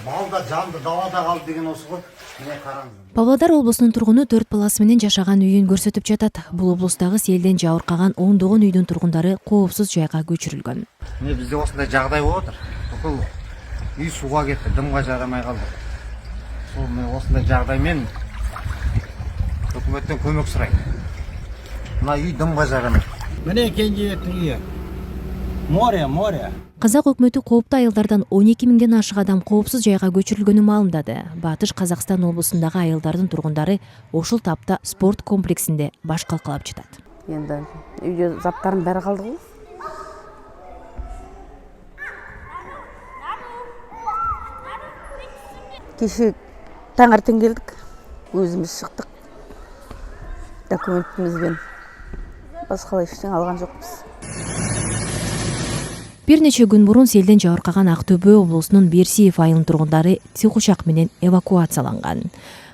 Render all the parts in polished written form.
Мал да жанды далада қалды деген осы ғой. Міне қараңыз. Павлодар облусунун тургуну 4 баласы менен жашаган үйүн көрсөтүп жатат. Бул облустагы селден жабыркаган ондогон үйдүн тургундары коопсуз жайга көчүрүлгөн. Міне бизде осындай жагдай болуп атыр. Бүкүл үй суга кетти, дымга жарамай калды. Сол мен осындай жагдаймен өкмөттөн көмөк сурайм. Мына үй дымга жарамай. Міне кенжебектин үйү. Море. Казак өкмөтү кооптуу айылдардан 12 миңден ашык адам коопсуз жайга көчүрүлгөнүн маалымдады. Батыш Казакстан облусундагы айылдардын тургундары ошол тапта спорт комплексинде баш калкалап жатат. Енді үйде заттарын бәрі қалды ғой. Кеше таңертең келдік, өзіміз шықтық. Документімізбен басқалай ештеңе алған жоқпыз. Бир нече күн мурун селден жабыркаган Актөбө облусунун Берсиев айылынын тургундары тикучак менен эвакуацияланган.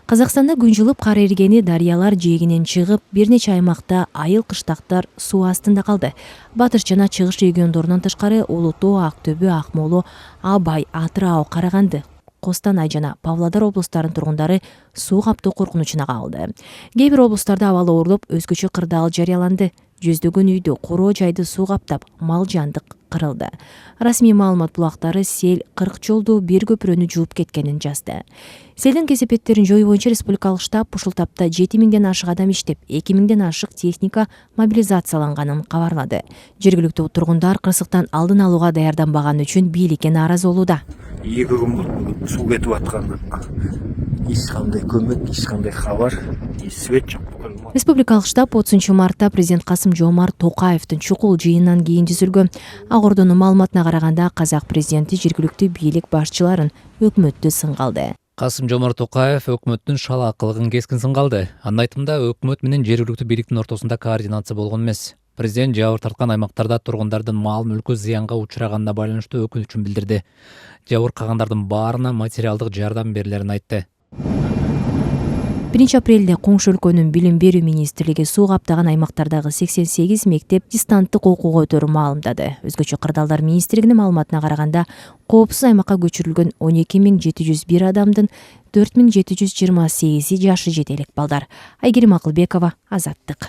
Казакстанда күн жылып кар эригени дарыялар жээгинен чыгып, бир нече аймакта айыл кыштактар суу астында калды. Батыш жана чыгыш региондорунан тышкары Улуу Тоо, Актөбө, Акмола, Абай, Атырау, Караганды, Костанай жана Павлодар облустарынын тургундары суу каптоо коркунучуна калды. Кээ бир облустарда абалы оорлоп, өзгөчө кырдаал жарыяланды. Жүздөгөн үйдү, короо жайды суу каптап, мал жандык кырылды. Расмий маалымат булактары сел 40 жолду бир көпүрөнү жууп кеткенин жазды. Селдин кесепеттерин жою боюнча республикалык штаб ушул тапта 7 миңден ашык адам иштеп, 2 миңден ашык техника мобилизацияланганын кабарлады. Жергиликтүү тургундар кырсыктан алдын алууга даярданбаганы үчүн бийликке нааразы болууда. 2 күн болду суу кетип аткан. Эч кандай көмөк, эч кандай кабар, свет жок. Республикалык штаб 30 мартта президент Касым-Жомарт Токаевдин чукул жыйынынан кийин түзүлгөн. Ак Ордонун маалыматына караганда, казак президенти жергиликтүү бийлик башчыларын өкмөттү сынга алды. Касым-Жомарт Токаев өкмөттүн шалаакылыгын кескин сынга алды. Анын айтымында, өкмөт менен жергиликтүү бийликтин ортосунда координация болгон эмес. Президент жабыр тарткан аймактарда тургундардын мал-мүлкү зыянга учураганына байланыштуу өкүнүчүн билдирди. Жабыркагандардын баарына материалдык жардам берилерин айтты. 1 апрелде коңшу өлкөнүн билим берүү министрлиги суу каптаган аймактардагы 88 мектеп дистанттык окууга өтөрүн маалымдады. Өзгөчө кырдаалдар министрлигинин маалыматына караганда, коопсуз аймакка көчүрүлгөн 12.701 адамдын 4.728 жашы жетелик балдар. Айгерим Акылбекова, Азаттык.